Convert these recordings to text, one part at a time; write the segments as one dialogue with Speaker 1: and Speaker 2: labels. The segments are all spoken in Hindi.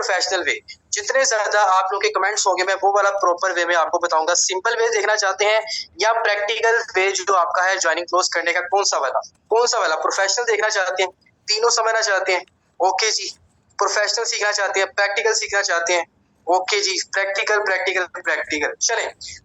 Speaker 1: Professional way. जितने ज्यादा आप लोग के कमेंट्स होंगे मैं वो वाला प्रॉपर वे में आपको बताऊंगा। सिंपल वे देखना चाहते हैं या प्रैक्टिकल वे जो आपका है ज्वाइनिंग क्लोज करने का, कौन सा वाला प्रोफेशनल देखना चाहते हैं, तीनों समझना चाहते हैं? ओके जी। प्रोफेशनल सीखना चाहते हैं, प्रैक्टिकल सीखना चाहते हैं? ओके जी। Practical practical practical.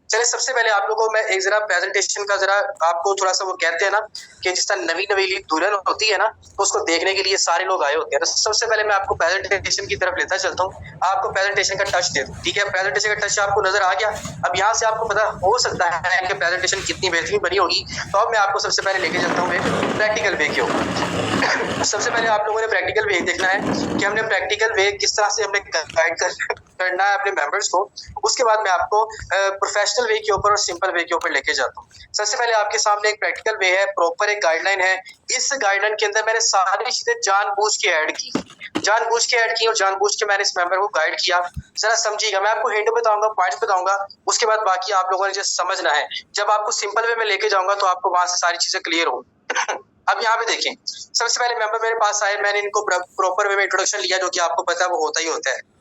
Speaker 1: चले सबसे पहले आप लोगों को मैं एक जरा प्रेजेंटेशन का जरा आपको थोड़ा सा वो कहते हैं ना कि जिस तरह नवी नवेली दुल्हन होती है ना, तो उसको देखने के लिए सारे लोग आए होते हैं। तो सबसे पहले मैं आपको प्रेजेंटेशन की तरफ लेता चलता हूँ, आपको प्रेजेंटेशन का टच दे दूं। ठीक है, प्रेजेंटेशन का टच आपको नजर आ गया। अब यहाँ से आपको पता हो सकता है कि प्रेजेंटेशन कितनी बेहतरीन बनी होगी। तो अब मैं आपको सबसे पहले लेके चलता हूँ एक प्रैक्टिकल वे के ऊपर। सबसे पहले आप लोगों ने प्रैक्टिकल वे देखना है कि हमने प्रैक्टिकल वे किस तरह से हमने गाइड करना है अपने मेंबर्स को। उसके बाद मैं आपको प्रोफेशनल वे के ऊपर और सिंपल वे के ऊपर लेके जाता हूँ। सबसे पहले आपके सामने एक प्रैक्टिकल वे है, प्रॉपर एक गाइडलाइन है। इस गाइडलाइन के अंदर मैंने सारी चीजें जानबूझ के ऐड की और जानबूझ के मैंने इस मेंबर को गाइड किया। जरा समझिएगा, मैं आपको हिंट बताऊंगा, पॉइंट्स बताऊंगा, उसके बाद बाकी आप लोगों ने जो समझना है। जब आपको सिंपल वे में लेके जाऊंगा तो आपको वहां से सारी चीजें क्लियर हो। अब यहाँ पे देखें, सबसे पहले मेंबर मेरे पास आए, मैंने इनको प्रॉपर वे में इंट्रोडक्शन लिया, जो कि आपको पता है वो होता ही होता है।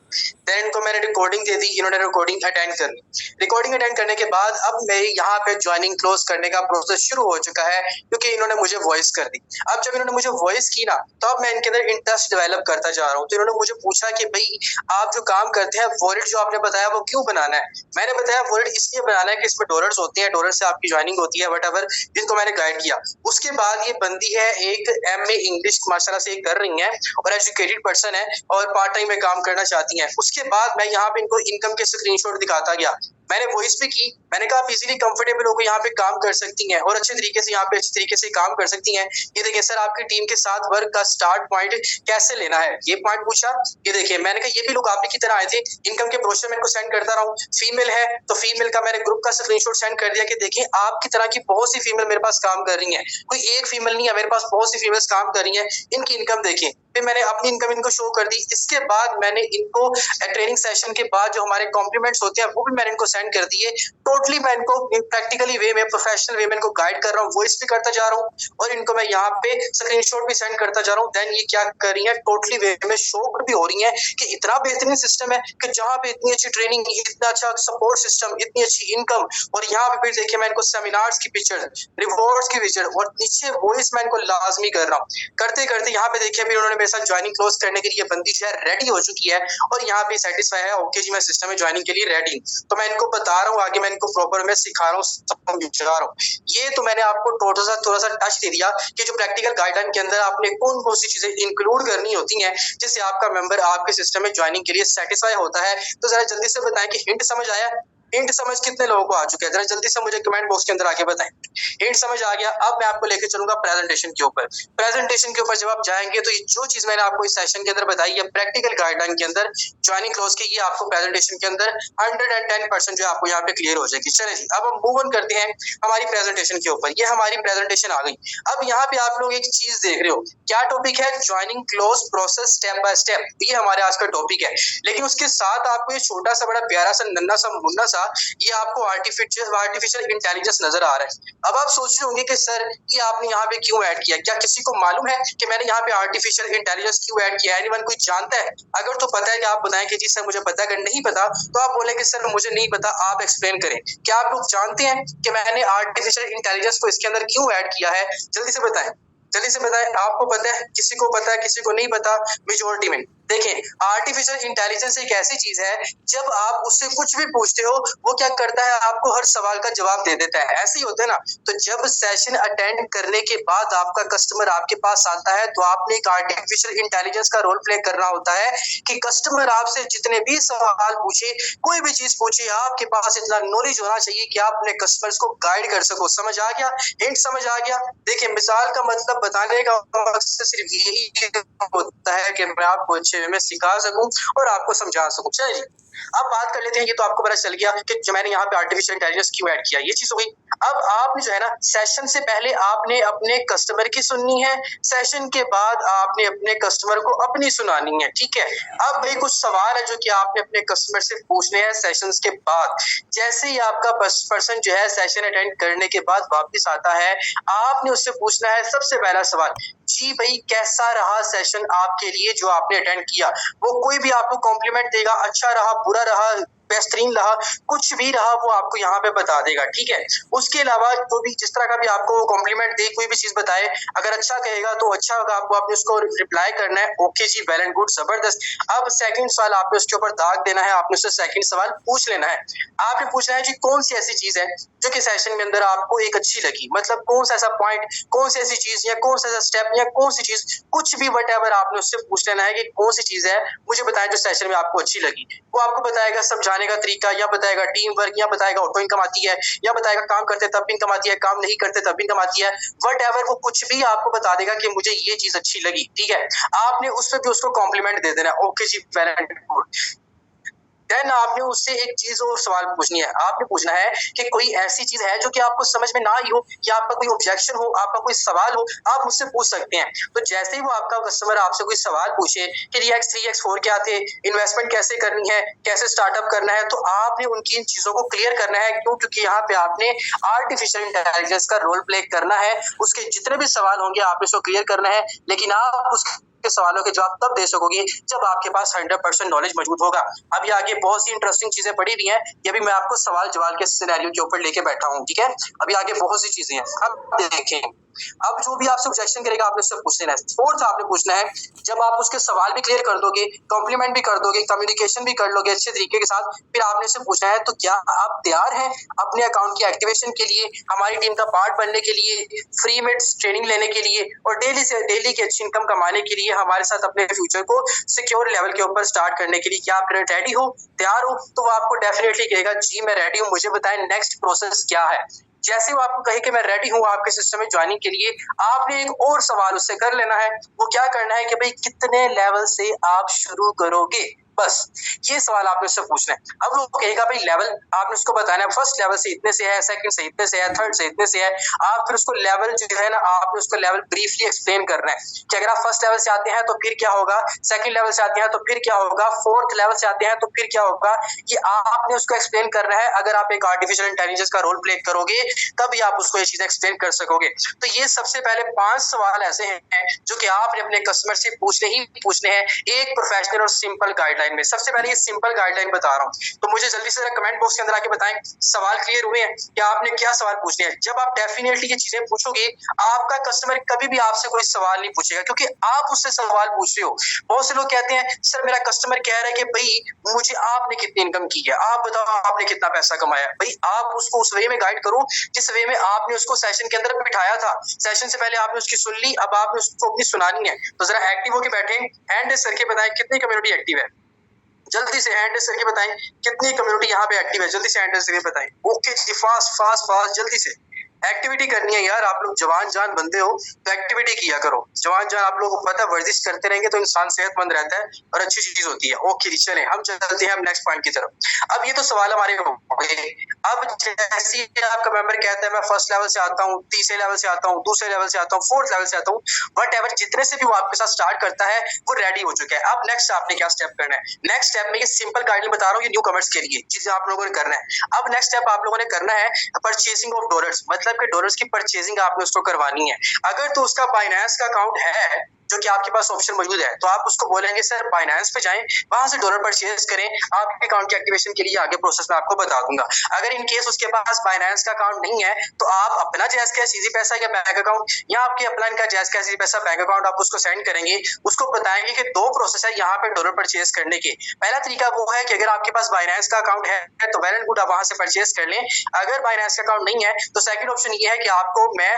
Speaker 1: देन इनको मैंने रिकॉर्डिंग दे दी, इन्होंने रिकॉर्डिंग अटेंड कर ली। रिकॉर्डिंग अटेंड करने के बाद अब मेरी यहाँ पे ज्वाइनिंग क्लोज करने का प्रोसेस शुरू हो चुका है, क्योंकि इन्होंने मुझे वॉइस कर दी। अब जब इन्होंने मुझे वॉइस की ना, तो अब मैं इनके अंदर इंटरेस्ट डेवलप करता जा रहा हूँ। तो इन्होंने मुझे पूछा कि भाई आप जो काम करते हैं, वॉलेट जो आपने बताया वो क्यों बनाना है? मैंने बताया वॉलेट इसलिए बनाना है कि इसमें डॉलर्स होते हैं, डॉलर से आपकी ज्वाइनिंग होती है, वटएवर। इनको मैंने गाइड किया। उसके बाद ये बंदी है एक MA इंग्लिश माशाल्लाह से कर रही है और एजुकेटेड पर्सन है और पार्ट टाइम में काम करना चाहती हैं। उसके बाद मैं यहाँ पे इनको इनकम के स्क्रीनशॉट दिखाता गया। मैंने वॉइस भी की, मैंने कहा आप इजीली कंफर्टेबल होकर यहाँ पे काम कर सकती हैं और अच्छे तरीके से यहाँ पे अच्छे तरीके से काम कर सकती हैं। ये देखिए सर, आपकी टीम के साथ वर्क का स्टार्ट पॉइंट कैसे लेना है, ये पॉइंट पूछा। ये देखिए, मैंने कहा ये भी लोग आप ही की तरह आए थे। इनकम के ब्रोशर मैं इनको सेंड करता रहा हूँ। फीमेल है तो फीमेल का मैंने ग्रुप का स्क्रीनशॉट सेंड कर दिया कि देखिए आपकी तरह की बहुत सी फीमेल मेरे पास काम कर रही है, कोई एक फीमेल नहीं है, मेरे पास बहुत सी फीमेल्स काम कर रही है। इनकी इनकम देखिए। फिर मैंने अपनी इनकम इनको शो कर दी। इसके बाद मैंने इनको ट्रेनिंग सेशन के बाद जो हमारे कॉम्प्लीमेंट्स होते हैं वो भी मैंने इनको सेंड कर दिए। टोटली मैं इनको प्रैक्टिकली वे में, प्रोफेशनल वे में इनको गाइड कर रहा हूँ, वॉइस भी करता जा रहा हूँ और इनको मैं यहाँ पे स्क्रीनशॉट भी सेंड करता जा रहा हूँ। देन ये क्या कर रही है, टोटली वे में शो भी हो रही है कि इतना बेहतरीन सिस्टम है कि जहाँ पे इतनी अच्छी ट्रेनिंग, इतना अच्छा सपोर्ट सिस्टम, इतनी अच्छी इनकम। और यहाँ पे फिर देखिए मैं इनको सेमिनार्स की पिक्चर, रिवॉर्ड्स की पिक्चर और नीचे वॉइस मैं इनको लाजमी कर रहा हूँ। करते करते यहाँ पे देखिए फिर उन्होंने मेरे साथ ज्वाइनिंग क्लोज करने के लिए बंदी जो है रेडी हो चुकी है और यहाँ पे सेटिस्फाई है। ओके जी, मैं सिस्टम में ज्वाइनिंग के लिए रेडी। तो मैं इनको बता रहा हूँ आगे, मैं इनको प्रॉपर में सिखा रहा हूँ, समझा रहा हूँ। ये तो मैंने आपको थोड़ा सा टच दे दिया कि जो प्रैक्टिकल गाइडलाइन के अंदर आपने कौन कौन सी चीजें इंक्लूड करनी होती हैं जिससे आपका मेंबर आपके सिस्टम में ज्वाइनिंग के लिए सेटिस्फाई होता है। तो जरा जल्दी से बताएं कि हिंट समझ आया? हिंट समझ कितने लोगों को आ चुका है? जरा जल्दी से मुझे कमेंट बॉक्स के अंदर आके बताएं। हिंट समझ आ गया? अब मैं आपको लेके चलूंगा प्रेजेंटेशन के ऊपर। प्रेजेंटेशन के ऊपर जब आप जाएंगे तो ये जो चीज मैंने आपको इस सेशन के अंदर बताई है प्रैक्टिकल गाइडलाइन के अंदर ज्वाइनिंग क्लोज की, ये आपको प्रेजेंटेशन के अंदर 110% जो आपको यहाँ पे क्लियर हो जाएगी। चलिए जी, अब हम मूव ऑन करते हैं हमारी प्रेजेंटेशन के ऊपर। ये हमारी प्रेजेंटेशन आ गई। अब यहाँ पे आप लोग एक चीज देख रहे हो, क्या टॉपिक है? Joining close process step by step. ये हमारे आज का टॉपिक है। लेकिन उसके साथ आपको ये छोटा सा बड़ा प्यारा सा नन्ना सा मुन्ना सा ये आपको आर्टिफिशियल इंटेलिजेंस नजर आ रहा है। अब आप सोच रहे होंगे कि सर ये आपने यहाँ पे क्यों ऐड किया? क्या किसी को मालूम है कि मैंने यहाँ पे आर्टिफिशियल इंटेलिजेंस क्यों ऐड किया? एनीवन कोई जानता है? अगर तो पता है कि आप बताएं कि जी सर मुझे पता है, अगर नहीं पता तो आप बोले कि सर मुझे नहीं पता, आप एक्सप्लेन करें। क्या आप लोग जानते हैं कि मैंने आर्टिफिशियल इंटेलिजेंस को इसके अंदर क्यों ऐड किया है? जल्दी से बताएं, जल्दी से बताएं। आपको पता है, किसी को पता है, किसी को नहीं पता? मेजोरिटी में देखें, आर्टिफिशियल इंटेलिजेंस एक ऐसी चीज है, जब आप उससे कुछ भी पूछते हो वो क्या करता है, आपको हर सवाल का जवाब दे देता है। ऐसे ही होता है ना। तो जब सेशन अटेंड करने के बाद आपका कस्टमर आपके पास आता है तो आपने एक आर्टिफिशियल इंटेलिजेंस का रोल प्ले करना होता है कि कस्टमर आपसे जितने भी सवाल पूछे, कोई भी चीज पूछे, आपके पास इतना नॉलेज होना चाहिए कि आप अपने कस्टमर्स को गाइड कर सको। समझ आ गया? हिंट समझ आ गया? देखिए, मिसाल का मतलब बताने का मकसद सिर्फ यही होता है कि मैं आपको अच्छे वे में सिखा सकूं और आपको समझा सकूं। चलिए, अब बात कर लेते हैं। ये तो आपको पता चल गया कि जो मैंने यहाँ पे आर्टिफिशियल इंटेलिजेंस क्यों ऐड किया, ये चीज हो गई। अब आपने जो है ना, सेशन से पहले आपने अपने कस्टमर की सुननी है, सेशन के बाद आपने अपने कस्टमर को अपनी सुनानी है। ठीक है। अब भाई कुछ सवाल है जो कि आपने अपने कस्टमर से पूछने हैं सेशन के बाद। जैसे ही आपका पर्सन जो है सेशन अटेंड करने के बाद वापिस आता है, आपने उससे पूछना है सबसे पहला सवाल, जी भाई कैसा रहा सेशन आपके लिए जो आपने अटेंड किया। वो कोई भी आपको कॉम्प्लीमेंट देगा, अच्छा रहा, बुरा रहा, बेहतरीन रहा, कुछ भी रहा, वो आपको यहाँ पे बता देगा, ठीक है। उसके अलावा कोई भी जिस तरह का भी आपको कॉम्प्लीमेंट दे, कोई भी चीज बताए, अगर अच्छा कहेगा तो अच्छा होगा, आपको आपने उसको रिप्लाई करना है, ओके जी, वेल एंड गुड, जबरदस्त। अब सेकंड सवाल आपने उसके ऊपर दाग देना है, आपने उससे सेकंड सवाल पूछ लेना है। आपने पूछना है जी कौन सी ऐसी चीज है जो कि सेशन के अंदर आपको एक अच्छी लगी, मतलब कौन सा ऐसा पॉइंट, कौन सी ऐसी चीज या कौन सा ऐसा स्टेप या कौन सी चीज, कुछ भी वट आपने उससे पूछ लेना है कि कौन सी चीज है मुझे बताएं जो सेशन में आपको अच्छी लगी। वो आपको बताएगा समझाने का तरीका, या बताएगा टीम वर्क, या बताएगा ऑटो इनकम आती है, या बताएगा काम करते तब भी इनकम आती है, काम नहीं करते तब भी इनकम आती है, वट वो कुछ भी आपको बता देगा कि मुझे ये चीज अच्छी लगी, ठीक है। आपने उस पर भी उसको कॉम्प्लीमेंट दे देना, ओके जी, वेल एंड गुड। देन आपने उससे एक चीज और सवाल पूछनी है, आपने पूछना है कि कोई ऐसी चीज है जो कि आपको समझ में ना आई हो, या आपका कोई ऑब्जेक्शन हो, आपका कोई सवाल हो, आप मुझसे पूछ सकते हैं। तो जैसे ही वो आपका कस्टमर आपसे कोई सवाल पूछे कि 3x 3x 4 क्या थे, इन्वेस्टमेंट कैसे करनी है, कैसे स्टार्टअप करना है, तो आपने उनकी इन चीजों को क्लियर करना है। क्यों? क्योंकि यहाँ पे आपने आर्टिफिशियल इंटेलिजेंस का रोल प्ले करना है। उसके जितने भी सवाल होंगे आपने उसको क्लियर करना है, लेकिन आप उस सवालों के जवाब तब दे सकोगे जब आपके पास 100% नॉलेज मौजूद होगा। अभी आगे बहुत सी इंटरेस्टिंग चीजें पड़ी हुई हैं, ये भी मैं आपको सवाल जवाब के सिनेरियो के ऊपर लेके बैठा हूँ, ठीक है। अभी आगे बहुत सी चीजें हैं, अब देखें। अब जो भी आपसे ऑब्जेक्शन करेगा आपने उससे पूछ लेना है। फोर्थ आपने पूछना है, जब आप उसके सवाल भी क्लियर कर दोगे, कॉम्प्लीमेंट भी कर दोगे, कम्युनिकेशन भी कर लोगे अच्छे तरीके के साथ, फिर आपने से पूछना है तो क्या आप तैयार हैं अपने अकाउंट की एक्टिवेशन के लिए, हमारी टीम का पार्ट बनने के लिए, फ्री में ट्रेनिंग लेने के लिए, और डेली की अच्छी इनकम कमाने के लिए, हमारे साथ अपने फ्यूचर को सिक्योर लेवल के ऊपर स्टार्ट करने के लिए क्या आप रेडी हो, तैयार हो? तो वो आपको डेफिनेटली कहेगा जी मैं रेडी हूँ, मुझे बताएं नेक्स्ट प्रोसेस क्या है। जैसे वो आपको कहे कि मैं रेडी हूँ आपके सिस्टम में ज्वाइनिंग के लिए, आपने एक और सवाल उससे कर लेना है। वो क्या करना है कि भाई कितने लेवल से आप शुरू करोगे, बस ये सवाल आपने उससे पूछना है। अब वो कहेगा भाई लेवल, आपने उसको बताना है फर्स्ट लेवल से इतने से है, सेकंड से इतने से है, थर्ड से इतने से है। आप फिर उसको लेवल जो है ना, आपने उसको लेवल ब्रीफली एक्सप्लेन करना है कि अगर आप फर्स्ट लेवल से आते हैं तो फिर क्या होगा, सेकंड लेवल से आते हैं तो फिर क्या होगा, फोर्थ लेवल से आते हैं तो फिर क्या होगा। ये आपने उसको एक्सप्लेन करना है। अगर आप एक आर्टिफिशियल इंटेलिजेंस का रोल प्ले करोगे तभी आप उसको ये चीज एक्सप्लेन कर सकोगे। तो ये सबसे पहले 5 सवाल ऐसे हैं जो कि आपने अपने कस्टमर से पूछने हैं एक प्रोफेशनल और सिंपल गाइडलाइन में। सबसे पहले ये सिंपल गाइडलाइन बता रहा हूँ, तो मुझे जल्दी से कमेंट बॉक्स के अंदर आके बताएं सवाल क्लियर हुए हैं क्या, आपने क्या सवाल पूछने हैं। जब आप डेफिनेटली ये चीजें पूछोगे, आपका कस्टमर कभी भी आपसे कोई सवाल नहीं पूछेगा, क्योंकि आप उससे सवाल पूछ रहे हो। बहुत से लोग कहते हैं सर मेरा कस्टमर कह रहा है कि भाई मुझे आपने कितनी इनकम की है, आप बताओ आपने कितना पैसा कमाया। भाई आप उसको उस वे में गाइड करो जिस वे में आपने उसको सेशन के अंदर बिठाया था। सेशन से पहले आपने उसकी सुन ली, अब आपने उसको अपनी सुनानी है। तो जरा एक्टिव होकर बैठे, हैंड रेज करके बताएं कितनी कम्युनिटी एक्टिव है, जल्दी से हैंड रेज करके बताएं कितनी कम्युनिटी यहाँ पे एक्टिव है, जल्दी से हैंड रेज करके बताएं। ओके जी, फास्ट फास्ट फास्ट, जल्दी से एक्टिविटी करनी है यार। आप लोग जवान जान बंदे हो तो एक्टिविटी किया करो। जवान जान आप लोगों को पता है वर्जिश करते रहेंगे तो इंसान सेहतमंद रहता है और अच्छी चीज होती है। ओके जी, चलें हम चलते हैं हम नेक्स्ट पॉइंट की तरफ। अब ये तो सवाल हमारे हो गए। अब जैसे आपका मेंबर कहता है मैं फर्स्ट लेवल से आता हूँ, तीसरे लेवल से आता हूँ, दूसरे लेवल से आता हूँ, फोर्थ लेवल से आता हूँ, वट जितने से भी वो आपके साथ स्टार्ट करता है वो रेडी हो चुका है। अब नेक्स्ट आपने क्या स्टेप करना है। नेक्स्ट स्टेप में ये सिंपल गाइडलाइन बता रहा हूँ, ये न्यू कमर्स के लिए चीजें आप लोगों ने करना है। अब नेक्स्ट स्टेप आप लोगों ने करना है परचेसिंग ऑफ डॉलर्स, मतलब कि डॉलर्स की परचेजिंग आपने उसको करवानी है। अगर तो उसका बाइनेंस का अकाउंट है जो कि आपके पास ऑप्शन मौजूद है, तो आप उसको बोलेंगे सर बाइनेंस पे जाएं, वहां से डॉलर परचेज करें, आपके अकाउंट की एक्टिवेशन के लिए आगे प्रोसेस में आपको बता दूंगा। अगर इन केस उसके पास बाइनेंस का अकाउंट नहीं है तो आप अपना जैस कैश इजी पैसा या बैंक अकाउंट, या आपके अपलाइन का जैस कैश इजी पैसा बैंक अकाउंट आप उसको सेंड करेंगे। उसको बताएंगे कि 2 प्रोसेस है यहाँ पे डॉलर परचेज करने के। पहला तरीका वो है कि अगर आपके पास बाइनेंस का अकाउंट है तो वेल एंड गुड, आप वहां से परचेज कर लें। अगर बाइनेंस का अकाउंट नहीं है तो सेकंड ऑप्शन ये है कि आपको मैं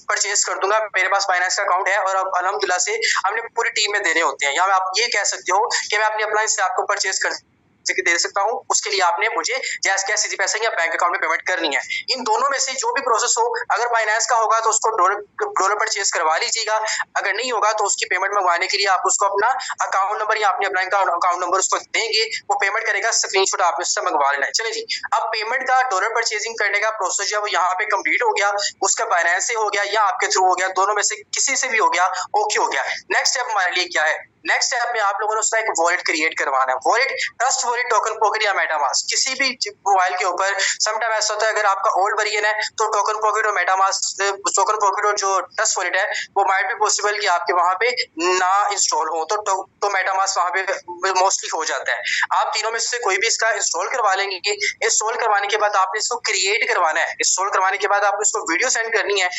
Speaker 1: परचेज कर दूंगा, मेरे पास बाइनेंस का अकाउंट है और अब अल्हम्दुलिल्लाह से हमने पूरी टीम में देने होते हैं। या आप ये कह सकते हो कि मैं अपनी अप्लायंस से आपको परचेज कर दे सकता हूं, उसके लिए आपने मुझे जैस कैश सीधी पैसे या बैंक अकाउंट में पेमेंट करनी है। इन दोनों में से जो भी प्रोसेस हो, अगर बाइनेंस का होगा तो उसको डॉलर परचेज करवा लीजिएगा, अगर नहीं होगा तो उसकी पेमेंट मंगवाने के लिए आप उसको अपना अकाउंट नंबर या अपने बैंक का अकाउंट नंबर उसको देंगे, वो पेमेंट करेगा, स्क्रीनशॉट आपने उससे मंगवा लेना है। चलिए जी, अब पेमेंट का डॉलर परचेजिंग करने का प्रोसेस जब यहाँ पे कंप्लीट हो गया, उसका बाइनेंस से हो गया या आपके थ्रू हो गया, दोनों में से किसी से भी हो गया, ओके हो गया। नेक्स्ट स्टेप हमारे लिए क्या है, नेक्स्ट स्टेप में आप लोगों ने उसका एक वॉलेट क्रिएट करवाना है। Wallet, trust wallet, token pocket या मेटामास्क, किसी भी मोबाइल के ऊपर समटाइम ऐसा होता है अगर आपका ओल्ड वर्जन है तो टोकन पॉकेट और मेटामास्क, टोकन पॉकेट और जो ट्रस्ट वॉलेट है वो माइट भी पॉसिबल कि आपके वहां पे ना इंस्टॉल हो, तो मेटामास्क वहां पे मोस्टली हो जाता है। आप तीनों में से कोई भी इसका इंस्टॉल करवा लेंगे। इंस्टॉल करवाने के बाद आपने इसको क्रिएट करवाना है। इंस्टॉल करवाने के बाद आपको इसको वीडियो सेंड करनी है,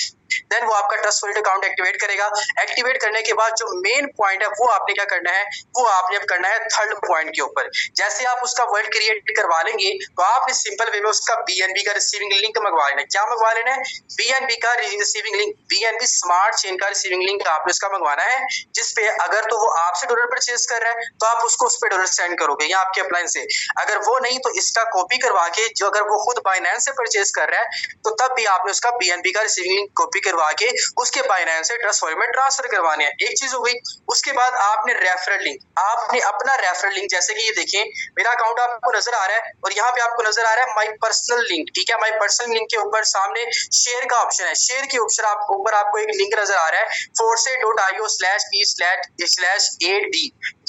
Speaker 1: देन वो आपका ट्रस्ट वॉलेट अकाउंट एक्टिवेट करेगा। एक्टिवेट करने के बाद जो मेन पॉइंट है वो आपने क्या करना है, वो आपने अब करना है थर्ड पॉइंट के ऊपर। जैसे आप उसका वॉलेट क्रिएट करवा लेंगे तो आपने सिंपल वे में उसका बीएनबी का रिसीविंग लिंक मंगवा लेना है। क्या मंगवा लेना है? बीएनबी का receiving link, BNB smart chain का रिसीविंग लिंक आपने उसका मंगवाना है, जिसपे अगर तो वो आपसे डॉलर परचेज कर रहा है तो आप उसको उस पे डॉलर सेंड करोगे या आपके अप्लायंस से। अगर वो नहीं तो इसका कॉपी करवा के, जो अगर वो खुद बाइनेंस से परचेज कर रहा है तो तब भी आपने उसका बीएनबी का रिसीविंग लिंक कॉपी करवा के उसके बाइनेंस से ट्रस्ट वॉलेट में ट्रांसफर करवाने हैं। एक चीज हो गई। उसके बाद आपने रेफरल लिंक, आपने अपना रेफरल लिंक, जैसे कि ये देखिए मेरा अकाउंट आपको नजर आ रहा है और यहाँ पे आपको नजर आ रहा है माई पर्सनल लिंक, ठीक है। माई पर्सनल लिंक के ऊपर सामने शेयर का ऑप्शन है। शेयर के ऑप्शन ऊपर आपको एक लिंक नजर आ रहा है force.io/p/8d।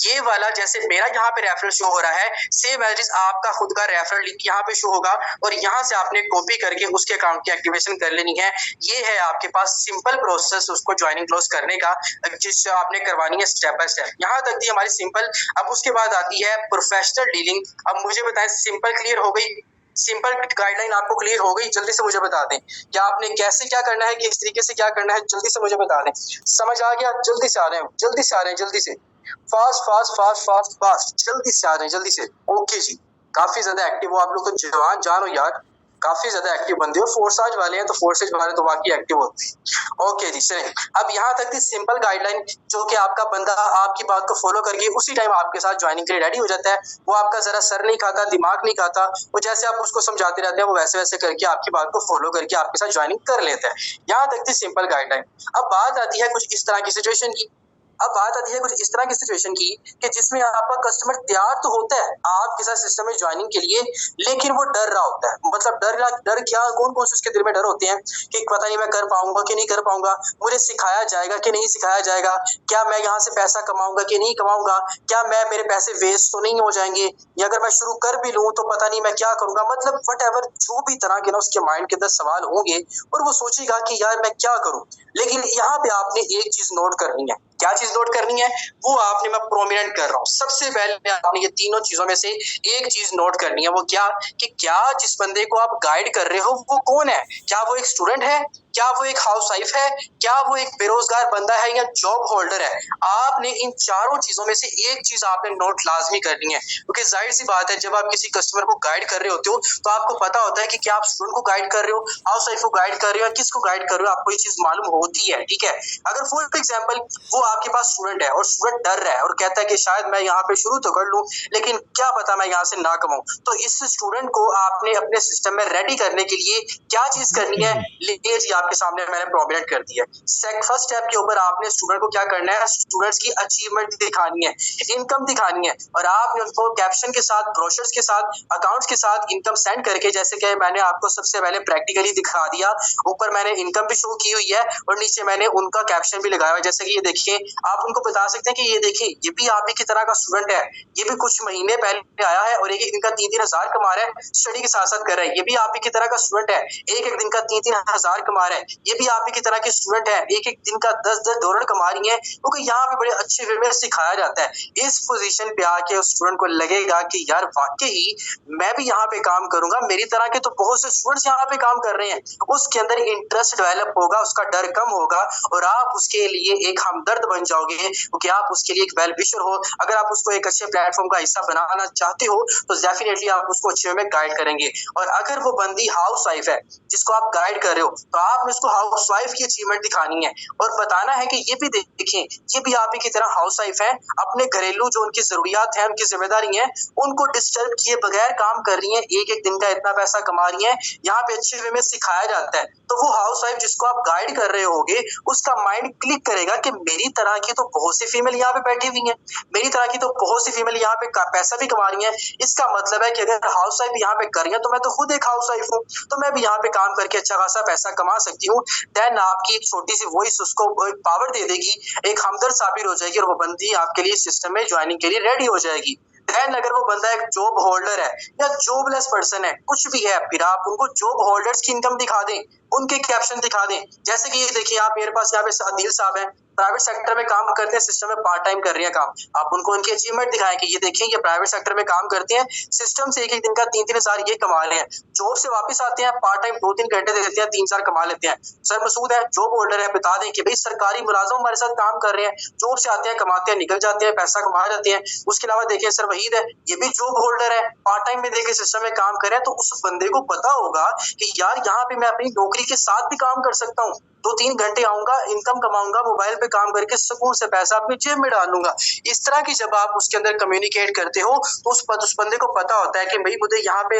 Speaker 1: ये वाला जैसे मेरा यहाँ पे रेफरल शो हो रहा है, सेम एज इट आपका खुद का रेफरल लिंक यहाँ पे शो होगा और यहाँ से आपने कॉपी करके उसके अकाउंट की एक्टिवेशन कर लेनी है। ये है आपके पास सिंपल प्रोसेस उसको ज्वाइनिंग क्लोज करने का, जिस आपने करवानी है स्टेप बाय स्टेप। यहाँ तक थी हमारी सिंपल। अब उसके बाद आती है प्रोफेशनल डीलिंग। अब मुझे बताएं, सिंपल क्लियर हो गई? सिंपल गाइडलाइन आपको क्लियर हो गई? जल्दी से मुझे बता दें कि आपने कैसे क्या करना है, किस तरीके से क्या करना है, जल्दी से मुझे बता दें। समझ आ गया? जल्दी से आ रहे हैं, जल्दी से आ रहे हैं, जल्दी से, fast fast fast fast fast, जल्दी से आ रहे हैं, जल्दी से। ओके जी, काफी ज्यादा एक्टिव हो आप लोग, तो जवान जान हो यार, काफी ज्यादा एक्टिव बंदे हो। फोर्साज वाले हैं तो फोर्सेज वाले तो वाकई एक्टिव होते हैं। ओके जी, चलें। अब यहाँ तक थी सिंपल गाइडलाइन, जो कि आपका बंदा आपकी बात को फॉलो करके उसी टाइम आपके साथ ज्वाइनिंग के लिए रेडी हो जाता है। वो आपका जरा सर नहीं खाता, दिमाग नहीं खाता, वो जैसे आप उसको समझाते रहते हैं वो वैसे वैसे करके आपकी बात को फॉलो करके आपके साथ ज्वाइनिंग कर लेता है। यहाँ तक थी सिंपल गाइडलाइन। अब बात आती है कुछ इस तरह की सिचुएशन की। अब बात आती है कुछ इस तरह की सिचुएशन की कि जिसमें आपका कस्टमर तैयार तो होता है आपके साथ सिस्टम में ज्वाइनिंग के लिए, लेकिन वो डर रहा होता है। मतलब डर क्या, कौन कौन से उसके दिल में डर होते हैं कि पता नहीं मैं कर पाऊंगा कि नहीं कर पाऊंगा, मुझे सिखाया जाएगा कि नहीं सिखाया जाएगा, क्या मैं यहाँ से पैसा कमाऊंगा कि नहीं कमाऊंगा, क्या मेरे पैसे वेस्ट तो नहीं हो जाएंगे, या अगर मैं शुरू कर भी लूं तो पता नहीं मैं क्या करूंगा। मतलब वट जो भी तरह के ना उसके माइंड के अंदर सवाल होंगे और वो सोचेगा कि यार मैं क्या करूं। लेकिन यहाँ पे आपने एक चीज नोट करनी है। क्या चीज नोट करनी है? वो आपने, मैं प्रोमिनेंट कर रहा हूँ, सबसे पहले आपने ये तीनों चीजों में से एक चीज नोट करनी है। वो क्या? कि क्या जिस बंदे को आप गाइड कर रहे हो वो कौन है? क्या वो एक स्टूडेंट है? क्या वो एक हाउसवाइफ है? क्या वो एक बेरोजगार बंदा है या जॉब होल्डर है? आपने इन चारों चीजों में से एक चीज आपने नोट लाजमी करनी है, क्योंकि जाहिर सी बात है जब आप किसी कस्टमर को गाइड कर रहे होते हो तो आपको पता होता है कि क्या आप स्टूडेंट को गाइड कर रहे हो, हाउसवाइफ को गाइड कर रहे हो या किसको गाइड कर रहे हो, आपको ये चीज मालूम होती है। ठीक है, अगर फॉर एग्जाम्पल वो आपके पास स्टूडेंट है और स्टूडेंट डर रहा है और कहता है कि शायद मैं यहाँ पे शुरू तो कर लूं लेकिन क्या पता मैं यहाँ से ना कमाऊं, तो इस स्टूडेंट को आपने अपने सिस्टम में रेडी करने के लिए क्या चीज करनी है? ये जी आपके सामने मैंने प्रोमिनेंट कर दिया। फर्स्ट स्टेप के ऊपर आपने स्टूडेंट को क्या करना है? स्टूडेंट्स की अचीवमेंट दिखानी है, इनकम दिखानी है, और आपने उनको कैप्शन के साथ, ब्रोशर्स के साथ, अकाउंट्स के साथ इनकम सेंड करके, जैसे कि मैंने आपको सबसे पहले प्रैक्टिकली दिखा दिया, ऊपर मैंने इनकम भी शो की हुई है और नीचे मैंने उनका कैप्शन भी लगाया हुआ है। जैसे कि ये देखिए, आप उनको बता सकते हैं कि ये देखिए ये भी आप ही की तरह का स्टूडेंट है, ये भी कुछ महीने पहले आया है और एक एक दिन का 3-3 हजार कमा रहा है, स्टडी के साथ साथ कर रहा है। ये भी आप ही की तरह का स्टूडेंट है, एक एक दिन का 3-3 हजार कमा रहा है। ये भी आप ही की तरह के स्टूडेंट है, एक एक दिन का 10-10 डॉलर कमा रही है, क्योंकि यहाँ पे बड़े अच्छे वे में सिखाया जाता है। इस पोजीशन पे आके उस स्टूडेंट को लगेगा कि यार वाकई मैं भी यहाँ पे काम करूंगा, मेरी तरह के तो बहुत से स्टूडेंट्स यहाँ पे काम कर रहे हैं। उसके अंदर इंटरेस्ट डेवलप होगा, उसका डर कम होगा और आप उसके लिए एक हमदर्द बन जाओगे, क्योंकि आप उसके लिए एक वेल विशर हो। अगर आप उसको एक अच्छे प्लेटफॉर्म का हिस्सा बनाना चाहते हो तो डेफिनेटली आप उसको अच्छे में गाइड करेंगे। और अगर वो बंदी हाउस वाइफ है जिसको आप गाइड कर रहे हो तो आपने उसको हाउस वाइफ की अचीवमेंट दिखानी है और बताना है कि ये भी देखें, ये भी आप ही की तरह हाउस वाइफ है, अपने घरेलू जो उनकी जरूरियात है, उनकी जिम्मेदारी है, उनको डिस्टर्ब किए बगैर काम कर रही है, एक एक दिन का इतना पैसा कमा रही है। यहाँ पे अच्छे वे में सिखाया जाता है, तो वो हाउस वाइफ जिसको आप गाइड कर रहे होगे उसका माइंड क्लिक करेगा कि मेरी तरह की तो बहुत सी फीमेल यहाँ पे बैठी हुई है, मेरी तरह की तो बहुत सी फीमेल यहाँ पे पैसा भी कमा रही है। इसका मतलब है कि अगर हाउस वाइफ यहाँ पे कर रही है तो मैं तो खुद एक हाउस वाइफ हूँ, तो मैं भी यहाँ पे काम करके अच्छा खासा पैसा कमा सकती हूँ, देन आपकी एक छोटी सी वॉइस उसको पावर दे देगी, एक हमदर्द साबित हो जाएगी और वो बंदी आपके लिए सिस्टम में ज्वाइनिंग के लिए रेडी हो जाएगी। देन अगर वो बंदा एक जॉब होल्डर है या जॉबलेस पर्सन है, कुछ भी है, फिर आप उनको जॉब होल्डर्स की इनकम दिखा दें, उनके कैप्शन दिखा दें। जैसे कि ये देखिए, आप मेरे पास यहाँ पे आदिल साहब हैं, प्राइवेट सेक्टर में काम करते हैं, सिस्टम में पार्ट टाइम कर रही है काम। आप उनको उनकी अचीवमेंट दिखाएं कि ये देखिए, ये प्राइवेट सेक्टर में काम करते हैं, सिस्टम से एक दिन का 3-3 हजार ये कमा रहे हैं, जॉब से वापस आते हैं, पार्ट टाइम 2-3 घंटे दे देते हैं, 3-4 कमा लेते हैं। सर मसूद है, जॉब होल्डर है, बता दें कि भाई सरकारी मुलाजिम हमारे साथ काम कर रहे हैं, जॉब से आते हैं, कमाते हैं, निकल जाते हैं, पैसा कमा जाते हैं। उसके अलावा देखिए सर वहीद है, ये भी जॉब होल्डर है, पार्ट टाइम में देखिए सिस्टम में काम कर रहे हैं। तो उस बंदे को पता होगा कि यार यहाँ पे मैं अपनी नौकरी के साथ भी काम कर सकता हूँ, 2-3 घंटे आऊंगा, इनकम कमाऊंगा, मोबाइल पे काम करके सुकून से पैसा अपनी जेब में डालूंगा। इस तरह की जब आप उसके अंदर कम्युनिकेट करते हो तो उस बंदे को पता होता है कि भाई मुझे यहाँ पे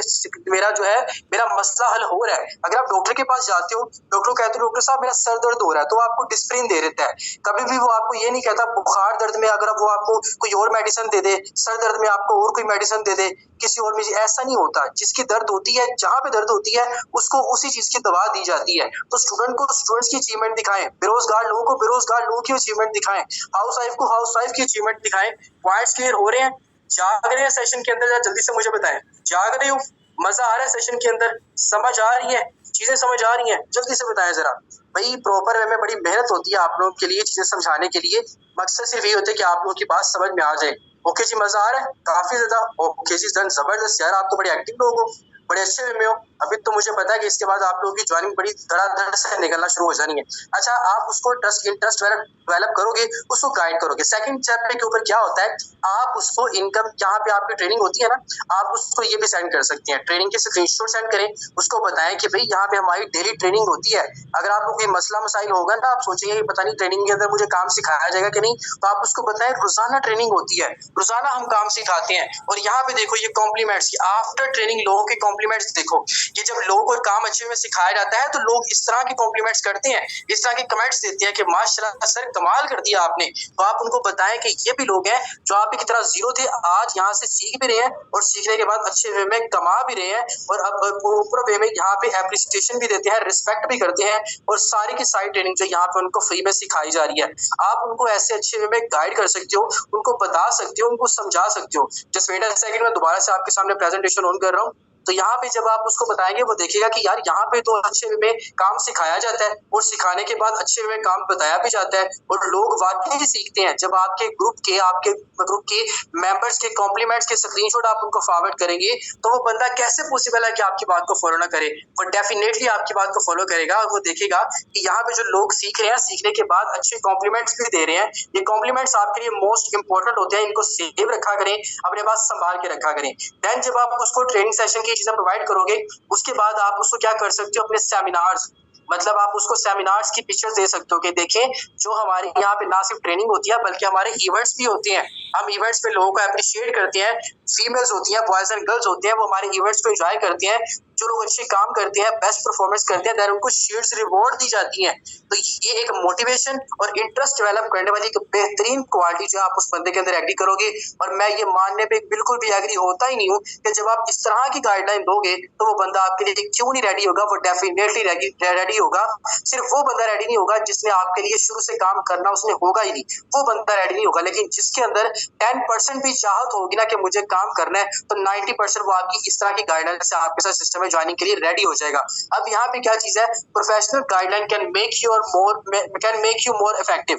Speaker 1: मेरा जो है मेरा मसला हल हो रहा है। अगर आप डॉक्टर के पास जाते हो, डॉक्टर कहते हो डॉक्टर साहब मेरा सर दर्द हो रहा है, तो आपको डिस्प्रिन दे देता है। कभी भी वो आपको ये नहीं कहता बुखार दर्द में अगर वो आपको कोई और मेडिसिन दे दे, सर दर्द में आपको और कोई मेडिसिन दे दे, किसी और में ऐसा नहीं होता। जिसकी दर्द होती है, जहां पे दर्द होती है, उसको उसी चीज की दवा दी जाती है। तो स्टूडेंट को स्टूडेंट्स की अचीवमेंट दिखाएं, बेरोजगार लोगों को बेरोजगार लोगों की अचीवमेंट दिखाएं, हाउस वाइफ को हाउस वाइफ की अचीवमेंट दिखाएं। पॉइंट्स क्लियर हो रहे हैं? जाग रहे हैं सेशन के अंदर? जल्दी से मुझे बताएं, जाग रहे हो? मजा आ रहा है सेशन के अंदर? समझ आ रही है? चीजें समझ आ रही हैं? जल्दी से बताएं जरा। भाई प्रॉपर वे में बड़ी मेहनत होती है आप लोगों के लिए चीजें समझाने के लिए। मकसद सिर्फ ये होता है कि आप लोगों की बात समझ में आ जाए। ओके जी, मजा आ रहा है? काफी ज्यादा ओके जी, जबरदस्त यार, आप तो बड़े एक्टिव लोग हो, बड़े अच्छे वे में हो। अभी तो मुझे पता है कि इसके बाद आप लोगों की ज्वाइनिंग बड़ी धड़ाधड़ से निकलना शुरू हो जानी है। अच्छा, आप उसको इंटरेस्ट डेवलप करोगे, उसको गाइड करोगे। सेकंड चैप्टर के ऊपर क्या होता है, आप उसको इनकम, जहाँ पे आपकी ट्रेनिंग होती है ना, आप उसको ये भी सेंड कर सकते हैं, ट्रेनिंग के स्क्रीनशॉट सेंड करें, उसको बताएं कि भाई यहाँ पे हमारी डेली ट्रेनिंग होती है। अगर आपको कोई मसला मसाइल होगा ना, आप सोचेंगे पता नहीं ट्रेनिंग के अंदर मुझे काम सिखाया जाएगा कि नहीं, तो आप उसको बताएं रोजाना ट्रेनिंग होती है, रोजाना हम काम सिखाते हैं। और यहाँ पे देखो ये कॉम्प्लीमेंट्स, आफ्टर ट्रेनिंग लोगों के कॉम्प्लीमेंट्स देखो, ये जब लोगों को काम अच्छे में सिखाया जाता है तो लोग इस तरह के कॉम्प्लीमेंट्स करते हैं, इस तरह के कमेंट्स देते हैं कि माशाल्लाह सर कमाल कर दिया आपने। तो आप उनको बताएं कि ये भी लोग हैं जो आप की तरह जीरो थे, आज यहाँ से सीख भी रहे हैं और सीखने के बाद अच्छे वे में कमा भी रहे हैं, और अब प्रॉपर वे में यहाँ पे एप्रिसिएशन भी देते हैं, रिस्पेक्ट भी करते हैं, और सारी की सारी ट्रेनिंग जो यहाँ पे उनको फ्री में सिखाई जा रही है। आप उनको ऐसे अच्छे वे में गाइड कर सकते हो, उनको बता सकते हो, उनको समझा सकते हो। जस्ट वेट अ सेकंड, मैं दोबारा से आपके सामने प्रेजेंटेशन ऑन कर रहा हूँ। तो यहाँ पे जब आप उसको बताएंगे वो देखेगा कि यार यहाँ पे तो अच्छे वे में काम सिखाया जाता है, और सिखाने के बाद अच्छे वे में काम बताया भी जाता है, और लोग वाकई सीखते हैं। जब आपके ग्रुप के मेंबर्स के कॉम्प्लीमेंट्स के स्क्रीनशॉट आप उनको फॉरवर्ड करेंगे, तो वो बंदा कैसे पॉसिबल है कि आपकी बात को फॉलो ना करे? वो डेफिनेटली आपकी बात को फॉलो करेगा, और वो देखेगा कि यहाँ पे जो लोग सीख रहे हैं, सीखने के बाद अच्छे कॉम्प्लीमेंट्स भी दे रहे हैं। ये कॉम्प्लीमेंट्स आपके लिए मोस्ट इंपॉर्टेंट होते हैं, इनको सेव रखा करें, अपने पास संभाल के रखा करें। देन जब आप उसको ट्रेनिंग सेशन की चीजें प्रोवाइड करोगे, उसके बाद आप उसको क्या कर सकते हो, अपने सेमिनार्स, मतलब आप उसको सेमिनार्स की पिक्चर्स दे सकते हो कि देखें जो हमारे यहाँ पे ना सिर्फ ट्रेनिंग होती है बल्कि हमारे इवेंट्स भी होते हैं। हम इवेंट्स पे लोगों को अप्रिशिएट करते हैं, फीमेल्स होती हैं, बॉयज एंड गर्ल्स होते हैं, वो हमारे इवेंट्स को एंजॉय करते हैं। जो लोग अच्छे काम करते हैं, बेस्ट परफॉर्मेंस करते हैं, देन उनको शील्ड्स रिवॉर्ड दी जाती हैं। तो ये एक मोटिवेशन और इंटरेस्ट डेवलप करने वाली एक बेहतरीन क्वालिटी जो आप उस बंदे के अंदर एग्री करोगे। और मैं ये मानने पे बिल्कुल भी एग्री होता ही नहीं हूँ कि जब आप इस तरह की गाइडलाइन दोगे तो वो बंदा आपके लिए क्यों नहीं रेडी होगा। वो डेफिनेटली रेडी होगा। सिर्फ वो बंदा रेडी नहीं होगा जिसने आपके लिए शुरू से काम करना उसने होगा ही नहीं, वो बंदा रेडी नहीं होगा। लेकिन जिसके अंदर 10% भी चाहत होगी ना कि मुझे काम करना है, तो 90% वो आपकी इस तरह की गाइडलाइन से आपके साथ सिस्टम में ज्वाइनिंग के लिए रेडी हो जाएगा। अब यहाँ पे क्या चीज है, professional guideline can make you more effective.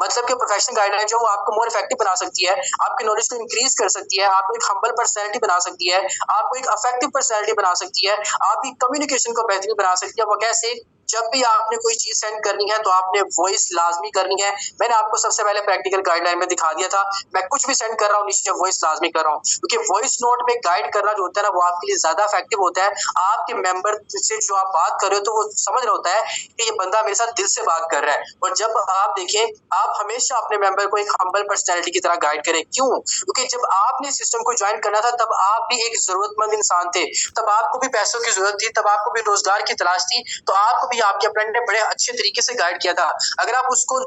Speaker 1: मतलब कि प्रोफेशनल गाइडलाइन जो आपको मोर इफेक्टिव बना सकती है, आपकी नॉलेज को इंक्रीज कर सकती है, आपको एक हम्बल पर्सनैलिटी बना सकती है, आपको एक अफेक्टिव पर्सनैलिटी बना सकती है, आपकी कम्युनिकेशन को बेहतरीन बना सकती है। वो कैसे? जब भी आपने कोई चीज सेंड करनी है तो आपने वॉइस लाजमी करनी है। मैंने आपको सबसे पहले प्रैक्टिकल गाइडलाइन में दिखा दिया था, मैं कुछ भी सेंड कर रहा हूँ नीचे वॉइस लाजमी कर रहा हूँ, क्योंकि वॉइस नोट में गाइड करना जो होता है ना वो आपके लिए ज्यादा इफेक्टिव होता है। आपके मेंबर से जो आप बात कर रहे हो तो वो समझ रहा होता है कि ये बंदा मेरे साथ दिल से बात कर रहा है। और जब आप देखें, आप हमेशा अपने मेंबर को एक हम्बल पर्सनैलिटी की तरह गाइड करें। क्यों? क्योंकि जब आपने सिस्टम को ज्वाइन करना था तब आप भी एक जरूरतमंद इंसान थे, तब आपको भी पैसों की जरूरत थी, तब आपको भी रोजगार की तलाश थी, तो आपको भी आपके फ्रेंड ने बड़े अच्छे तरीके से गाइड किया था। अगर आप उसको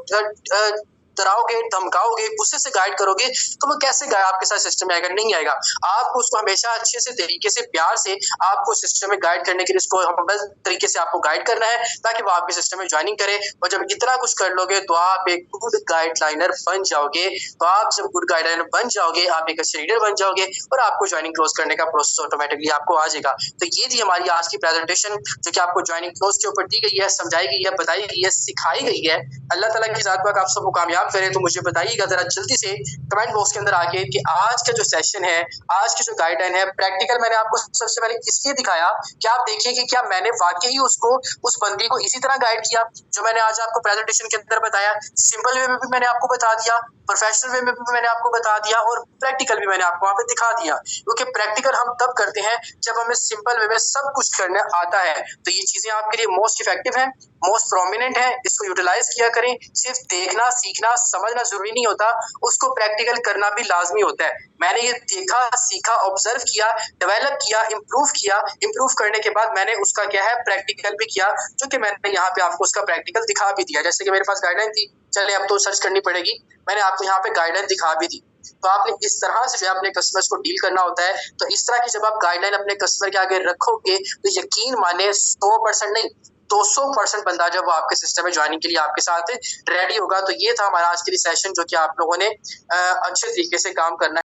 Speaker 1: डराओगे, धमकाओगे, गुस्से से गाइड करोगे तो वो कैसे आपके साथ सिस्टम में आएगा? नहीं आएगा। आपको उसको हमेशा अच्छे से तरीके से प्यार से आपको सिस्टम में गाइड करने के लिए उसको हम्बल तरीके से आपको गाइड करना है ताकि वो आपके सिस्टम में ज्वाइनिंग करे। और जब इतना कुछ कर लोगे तो आप एक गुड गाइडलाइनर बन जाओगे। तो आप जब गुड गाइडलाइनर बन जाओगे, आप एक अच्छे लीडर बन जाओगे और आपको ज्वाइनिंग क्लोज करने का प्रोसेस ऑटोमेटिकली आपको आ जाएगा। तो ये थी हमारी आज की प्रेजेंटेशन जो कि आपको ज्वाइनिंग क्लोज के ऊपर दी गई है, समझाई गई है, बताई गई है, सिखाई गई है। अल्लाह ताला की ज़ात पाक आप सबको कामयाब करे। तो मुझे बताइएगा जरा जल्दी से कमेंट बॉक्स के अंदर आके कि आज का जो सेशन है, आज की जो गाइडलाइन है, प्रैक्टिकल मैंने आपको सबसे पहले इसलिए दिखाया कि आप देखिए कि क्या मैंने वाकई उसको उस बंदी को इसी तरह गाइड किया जो मैंने आज आपको प्रेजेंटेशन के अंदर बताया। सिंपल वे में भी मैंने आपको बता दिया, प्रोफेशनल वे में भी मैंने आपको बता दिया और प्रैक्टिकल भी मैंने आपको वहां पे दिखा दिया। क्योंकि प्रैक्टिकल हम तब करते हैं जब हमें सिंपल वे में सब कुछ करने आता है। तो ये चीजें आपके लिए मोस्ट इफेक्टिव है, मोस्ट प्रोमिनेंट है। इसको यूटिलाइज किया करें। सिर्फ देखना, सीखना, समझना जरूरी नहीं होता, उसको प्रैक्टिकल करना भी लाजमी होता है। मैंने ये देखा, सीखा, ऑब्जर्व किया, डेवलप किया, इम्प्रूव किया। इम्प्रूव करने के बाद मैंने उसका क्या है प्रैक्टिकल भी किया, जो कि मैंने यहाँ पे आपको उसका प्रैक्टिकल दिखा भी दिया। जैसे कि मेरे पास गाइडलाइन थी, चले अब तो सर्च करनी पड़ेगी, मैंने आपको यहाँ पे गाइडलाइन दिखा भी दी। तो आपने इस तरह से अपने कस्टमर्स को डील करना होता है। तो इस तरह की जब आप गाइडलाइन अपने कस्टमर के आगे रखोगे तो यकीन माने 100% नहीं 200% बंदा जब वो आपके सिस्टम में ज्वाइनिंग के लिए आपके साथ रेडी होगा। तो ये था हमारा आज के लिए सेशन जो कि आप लोगों ने अच्छे तरीके से काम करना है।